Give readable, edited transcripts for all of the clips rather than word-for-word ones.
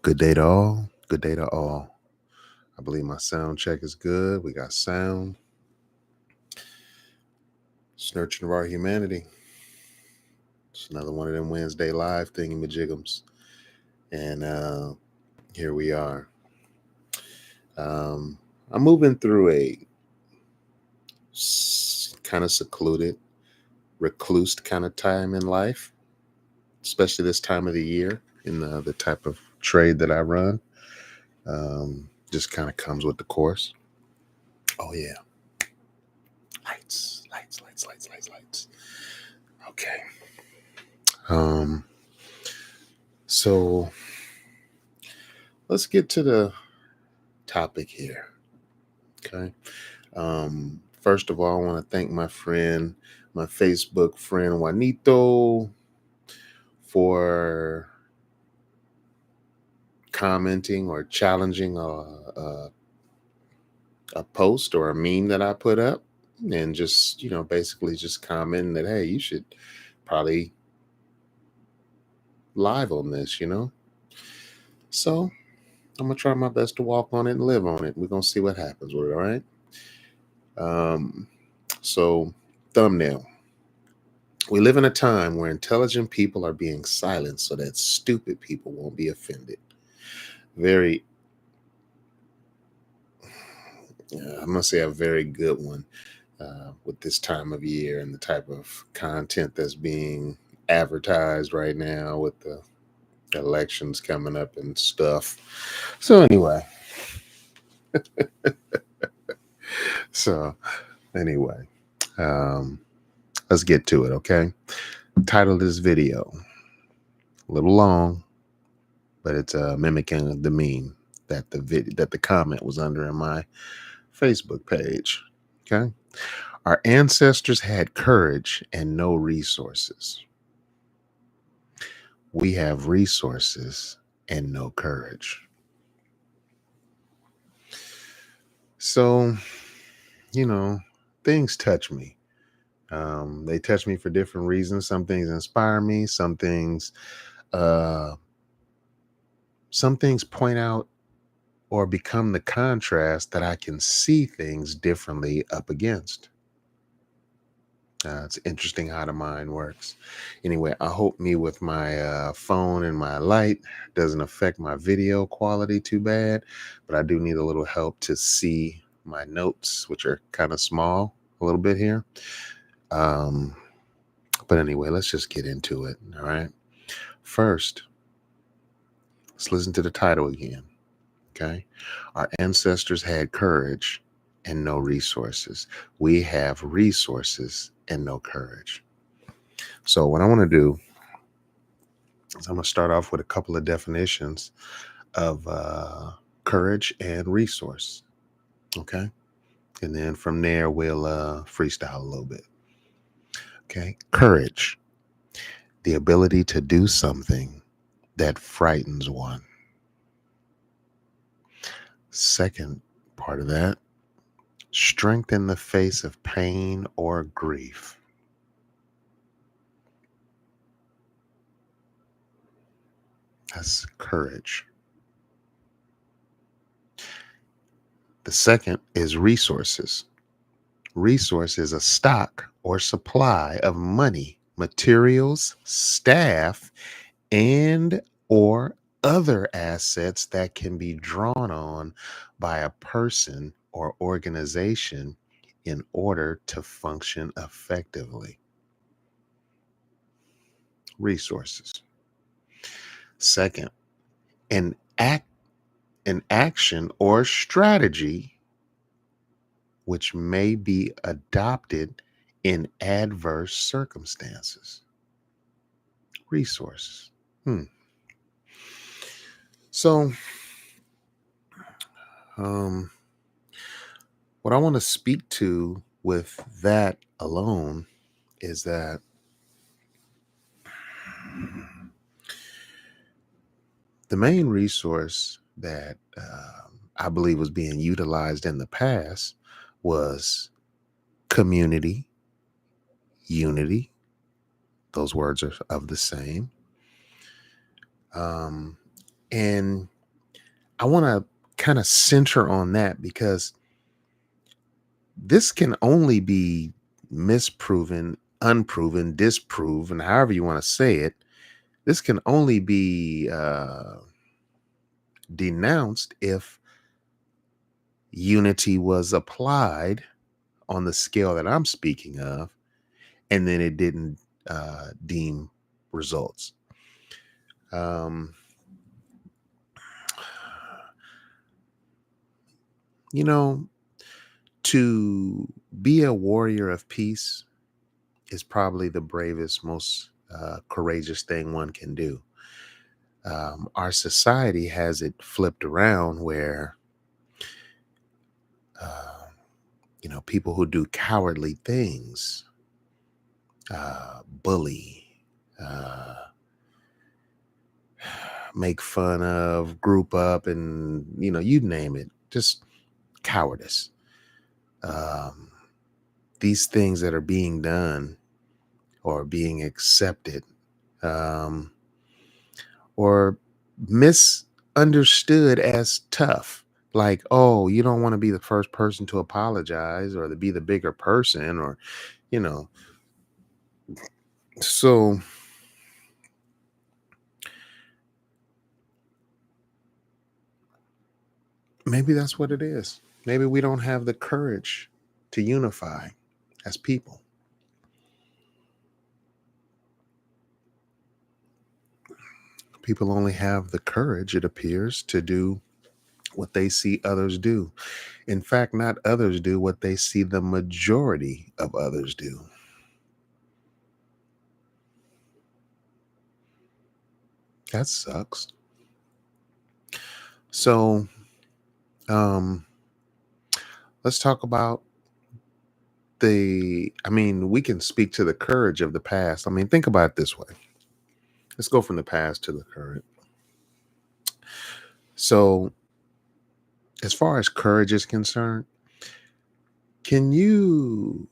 Good day to all. Good day to all. I believe my sound check is good. We got sound. It's nurturing of our humanity. It's another one of them Wednesday live thingy-majiggums. And here we are. I'm moving through a kind of secluded, reclused kind of time in life, especially this time of the year in the type of trade that I run. Just kind of comes with the course. Oh, yeah. Lights. Okay. So let's get to the topic here. Okay. First of all, I want to thank my Facebook friend Juanito, for commenting or challenging a post or a meme that I put up, and just, basically just commenting that, hey, you should probably live on this, So I'm going to try my best to walk on it and live on it. We're going to see what happens with it, all right? So, thumbnail. We live in a time where intelligent people are being silenced so that stupid people won't be offended. I'm going to say a very good one with this time of year and the type of content that's being advertised right now with the elections coming up and stuff. So anyway, let's get to it, okay? Title of this video, a little long, but it's mimicking the meme that the comment was under in my Facebook page. Okay. Our ancestors had courage and no resources. We have resources and no courage. So, things touch me. They touch me for different reasons. Some things inspire me. Some things point out or become the contrast that I can see things differently up against. It's interesting how the mind works. Anyway, I hope me with my phone and my light doesn't affect my video quality too bad, but I do need a little help to see my notes, which are kind of small a little bit here. But anyway, let's just get into it. All right. First, let's listen to the title again. Okay. Our ancestors had courage and no resources. We have resources and no courage. So what I want to do is I'm going to start off with a couple of definitions of courage and resource. Okay. And then from there, we'll freestyle a little bit. Okay. Courage, the ability to do something that frightens one. Second part of that, strength in the face of pain or grief. That's courage. The second is resources. Resource is a stock or supply of money, materials, staff, and or other assets that can be drawn on by a person or organization in order to function effectively. Resources. Second, an action or strategy which may be adopted in adverse circumstances. Resources. So, what I want to speak to with that alone is that the main resource that I believe was being utilized in the past was community, unity. Those words are of the same. And I want to kind of center on that because this can only be misproven, unproven, disproven, however you want to say it. This can only be denounced if unity was applied on the scale that I'm speaking of, and then it didn't deem results. Um, you know, to be a warrior of peace is probably the bravest, most courageous thing one can do. Our society has it flipped around where, uh, people who do cowardly things, bully, uh, make fun of, group up, and, you name it, just cowardice. Um, these things that are being done or being accepted, um, or misunderstood as tough. Like, oh, you don't want to be the first person to apologize or to be the bigger person, or, you know. So maybe that's what it is. Maybe we don't have the courage to unify as people. People only have the courage, it appears, to do what they see others do. In fact, not others do, what they see the majority of others do. That sucks. So, um, let's talk about we can speak to the courage of the past. I mean, think about it this way. Let's go from the past to the current. So, as far as courage is concerned, can you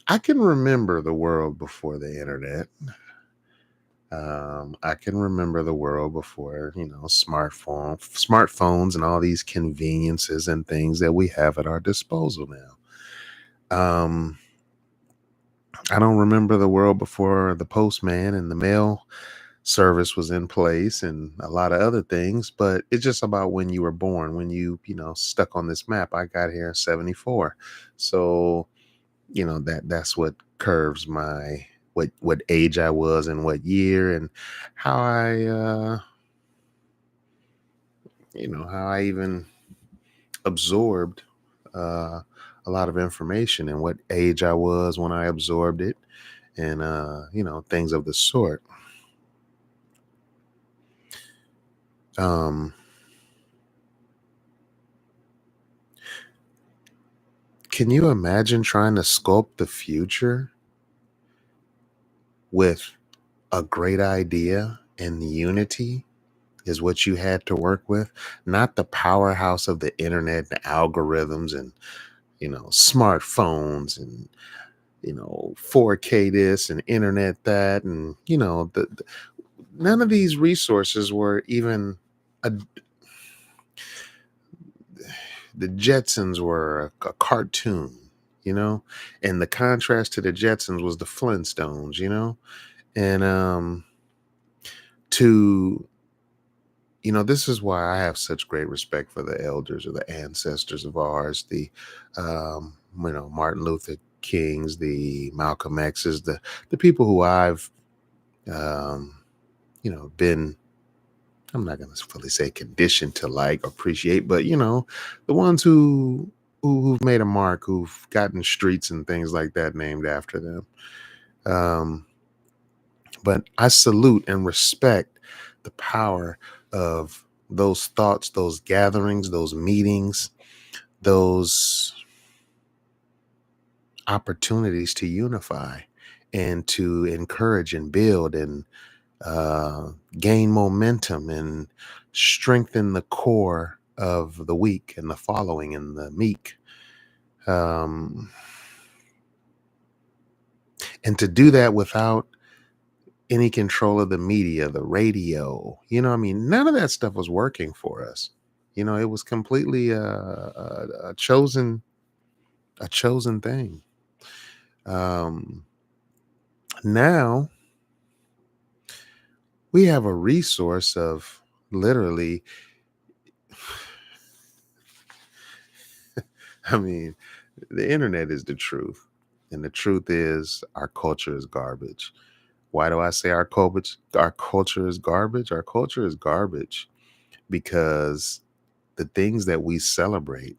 I can remember the world before the internet. I can remember the world before, smartphones and all these conveniences and things that we have at our disposal now. I don't remember the world before the postman and the mail service was in place and a lot of other things, but it's just about when you were born, when stuck on this map. I got here in 74. So, that's what curves my what age I was and what year, and how I even absorbed uh a lot of information, and what age I was when I absorbed it, and things of the sort. um can you imagine trying to sculpt the future with a great idea, and unity is what you had to work with, not the powerhouse of the internet, the algorithms, and smartphones, and 4K this and internet that, and none of these resources were even a, the Jetsons were a cartoon, and the contrast to the Jetsons was the Flintstones, and to this is why I have such great respect for the elders or the ancestors of ours, the Martin Luther Kings, the Malcolm X's, the people who I've um, been, I'm not going to fully say conditioned to like, appreciate, but the ones who've made a mark, who've gotten streets and things like that named after them. But I salute and respect the power of those thoughts, those gatherings, those meetings, those opportunities to unify and to encourage and build and gain momentum and strengthen the core of the weak and the following and the meek. Um, and to do that without any control of the media, the radio, none of that stuff was working for us. It was completely a chosen thing. Um, Now we have a resource of literally, I mean, the internet is the truth. And the truth is our culture is garbage. Why do I say our culture is garbage? Our culture is garbage because the things that we celebrate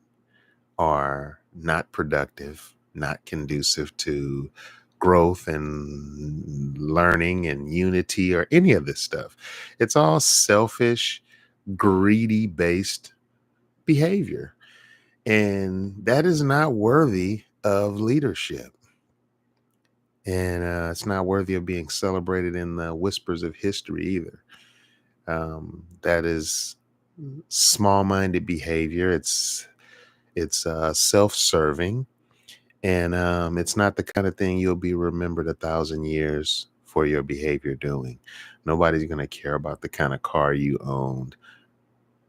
are not productive, not conducive to growth and learning and unity or any of this stuff. It's all selfish, greedy based behavior. And that is not worthy of leadership. And it's not worthy of being celebrated in the whispers of history either. That is small-minded behavior. It's self-serving, and it's not the kind of thing you'll be remembered 1,000 years for your behavior doing. Nobody's going to care about the kind of car you owned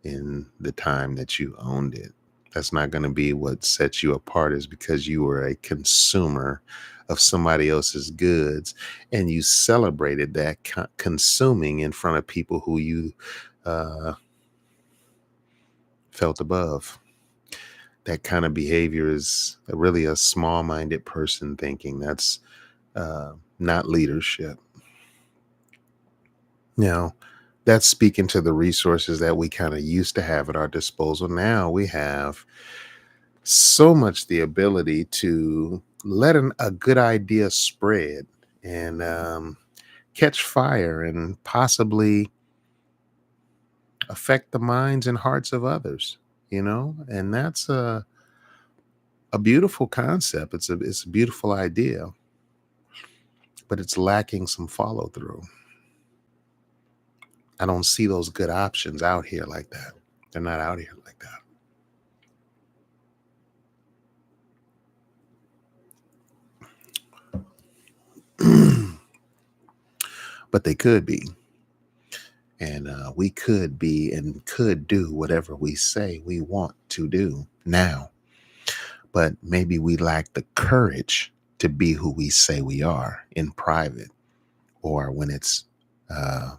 in the time that you owned it. That's not going to be what sets you apart, is because you were a consumer of somebody else's goods and you celebrated that consuming in front of people who you uh, felt above. That kind of behavior is really a small minded person thinking. That's not leadership. Now, that's speaking to the resources that we kind of used to have at our disposal. Now we have so much the ability to let a good idea spread and catch fire and possibly affect the minds and hearts of others, and that's a beautiful concept. It's a beautiful idea, but it's lacking some follow through. I don't see those good options out here like that. They're not out here like that. But they could be. And we could be and could do whatever we say we want to do now. But maybe we lack the courage to be who we say we are in private, or when it's uh,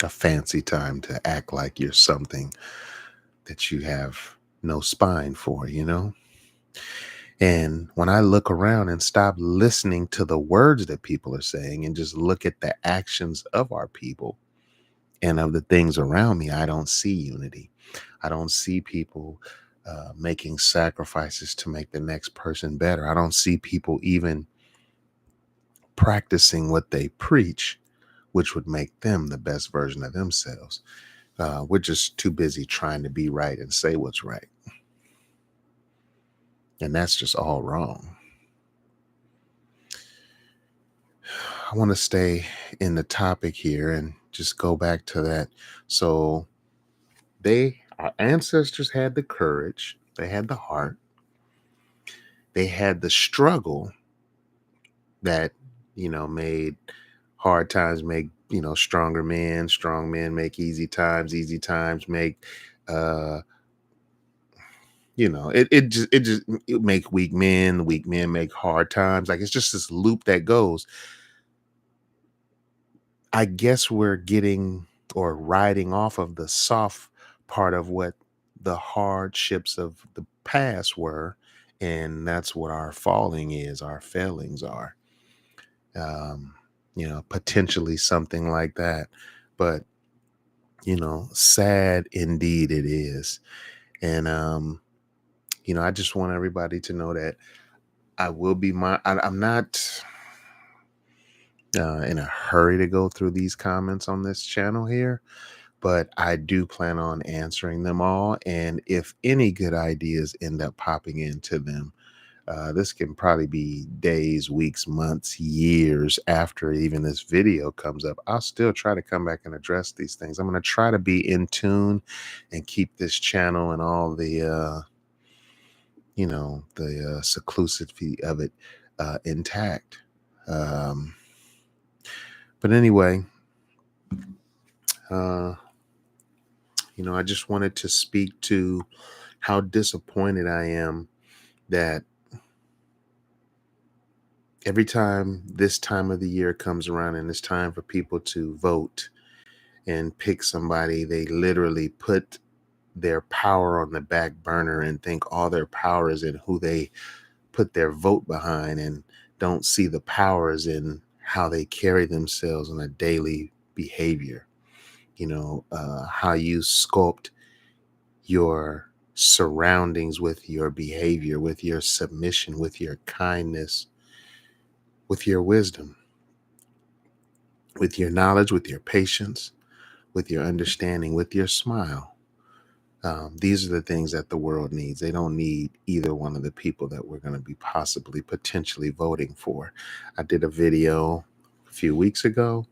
a fancy time to act like you're something that you have no spine for. And when I look around and stop listening to the words that people are saying and just look at the actions of our people and of the things around me, I don't see unity. I don't see people making sacrifices to make the next person better. I don't see people even practicing what they preach, which would make them the best version of themselves. We're just too busy trying to be right and say what's right. And that's just all wrong. I want to stay in the topic here and just go back to that. So our ancestors had the courage, they had the heart, they had the struggle that, made hard times make, stronger men, strong men make easy times make, uh, it make weak men make hard times. Like it's just this loop that goes. I guess we're getting or riding off of the soft part of what the hardships of the past were. And that's what our falling is, our failings are. Potentially something like that. But, sad indeed it is. And, I just want everybody to know that I will be I'm not in a hurry to go through these comments on this channel here, but I do plan on answering them all. And if any good ideas end up popping into them, this can probably be days, weeks, months, years after even this video comes up. I'll still try to come back and address these things. I'm going to try to be in tune and keep this channel and all the seclusivity of it intact. But anyway, Uh, I just wanted to speak to how disappointed I am that every time this time of the year comes around and it's time for people to vote and pick somebody, they literally put their power on the back burner and think all their power is in who they put their vote behind, and don't see the powers in how they carry themselves on a daily behavior. How you sculpt your surroundings with your behavior, with your submission, with your kindness, with your wisdom, with your knowledge, with your patience, with your understanding, with your smile. These are the things that the world needs. They don't need either one of the people that we're going to be possibly potentially voting for. I did a video a few weeks ago,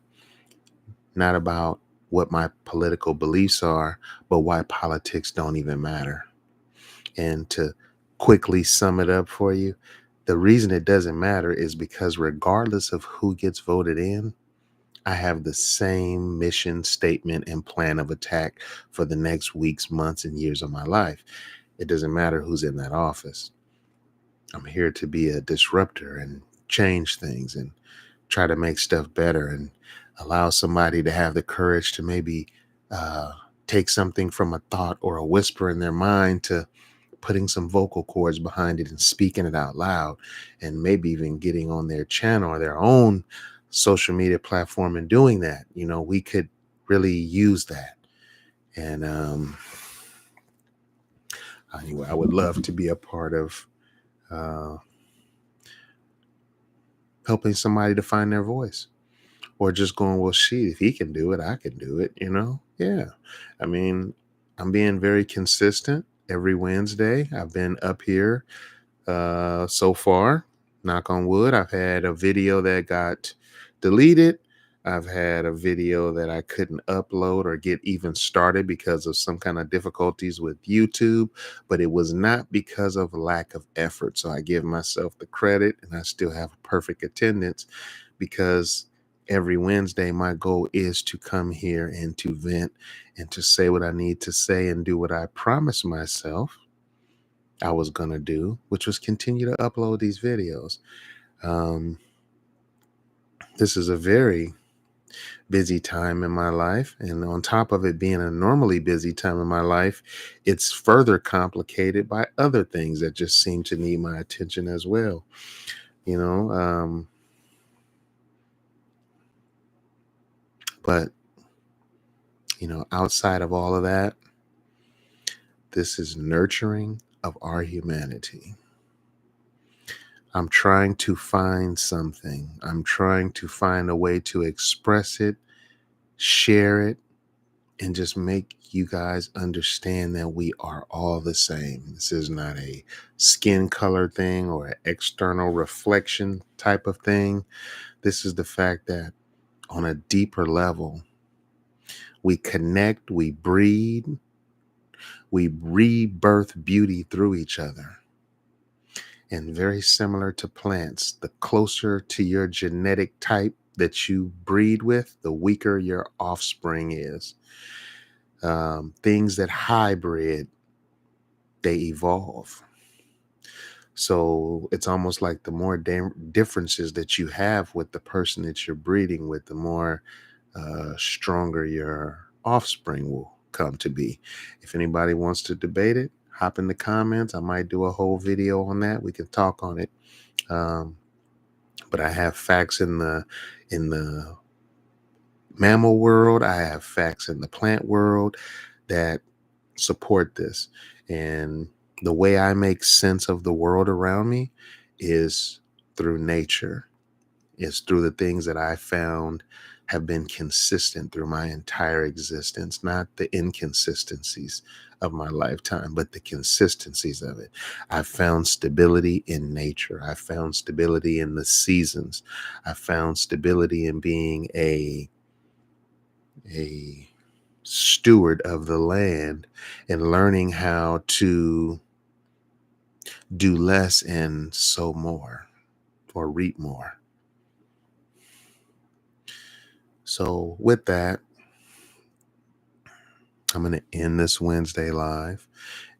not about what my political beliefs are, but why politics don't even matter. And to quickly sum it up for you, the reason it doesn't matter is because regardless of who gets voted in, I have the same mission statement and plan of attack for the next weeks, months, and years of my life. It doesn't matter who's in that office. I'm here to be a disruptor and change things and try to make stuff better and allow somebody to have the courage to maybe uh, take something from a thought or a whisper in their mind to putting some vocal cords behind it and speaking it out loud, and maybe even getting on their channel or their own social media platform and doing that. We could really use that. And anyway, I would love to be a part of uh, helping somebody to find their voice, or just going, well, shit, if he can do it, I can do it. Yeah. I mean, I'm being very consistent every Wednesday. I've been up here so far. Knock on wood. I've had a video that got deleted. I've had a video that I couldn't upload or get even started because of some kind of difficulties with YouTube, but it was not because of lack of effort. So I give myself the credit, and I still have perfect attendance because every Wednesday my goal is to come here and to vent and to say what I need to say and do what I promised myself I was going to do, which was continue to upload these videos. Um, this is a very busy time in my life. And on top of it being a normally busy time in my life, it's further complicated by other things that just seem to need my attention as well. You know, um, but, outside of all of that, this is nurturing of our humanity. I'm trying to find something. I'm trying to find a way to express it, share it, and just make you guys understand that we are all the same. This is not a skin color thing or an external reflection type of thing. This is the fact that on a deeper level, we connect, we breed, we rebirth beauty through each other. And very similar to plants, the closer to your genetic type that you breed with, the weaker your offspring is. Things that hybrid, they evolve. So it's almost like the more differences that you have with the person that you're breeding with, the more stronger your offspring will come to be. If anybody wants to debate it, hop in the comments. I might do a whole video on that. We can talk on it. Um, but I have facts in the mammal world. I have facts in the plant world that support this. And the way I make sense of the world around me is through nature. It's through the things that I found have been consistent through my entire existence, not the inconsistencies of my lifetime, but the consistencies of it. I found stability in nature. I found stability in the seasons. I found stability in being a steward of the land and learning how to do less and sow more or reap more. So with that, I'm going to end this Wednesday live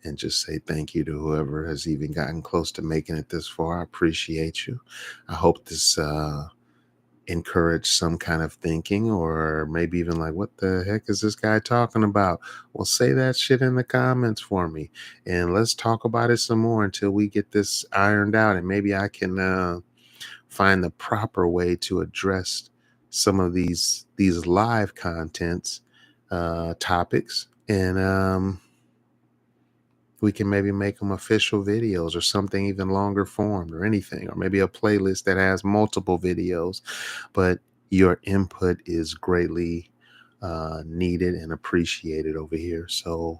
and just say thank you to whoever has even gotten close to making it this far. I appreciate you. I hope this encouraged some kind of thinking, or maybe even like, what the heck is this guy talking about? Well, say that shit in the comments for me, and let's talk about it some more until we get this ironed out, and maybe I can find the proper way to address some of these live contents topics, and we can maybe make them official videos or something even longer form or anything, or maybe a playlist that has multiple videos. But your input is greatly needed and appreciated over here. So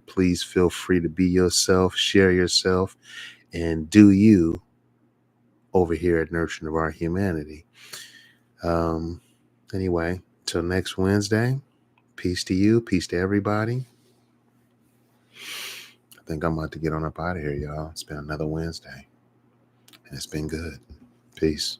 please feel free to be yourself, share yourself, and do you over here at Nurturing of Our Humanity. Um, anyway, till next Wednesday, peace to you, peace to everybody. I think I'm about to get on up out of here, y'all. It's been another Wednesday, and it's been good. Peace.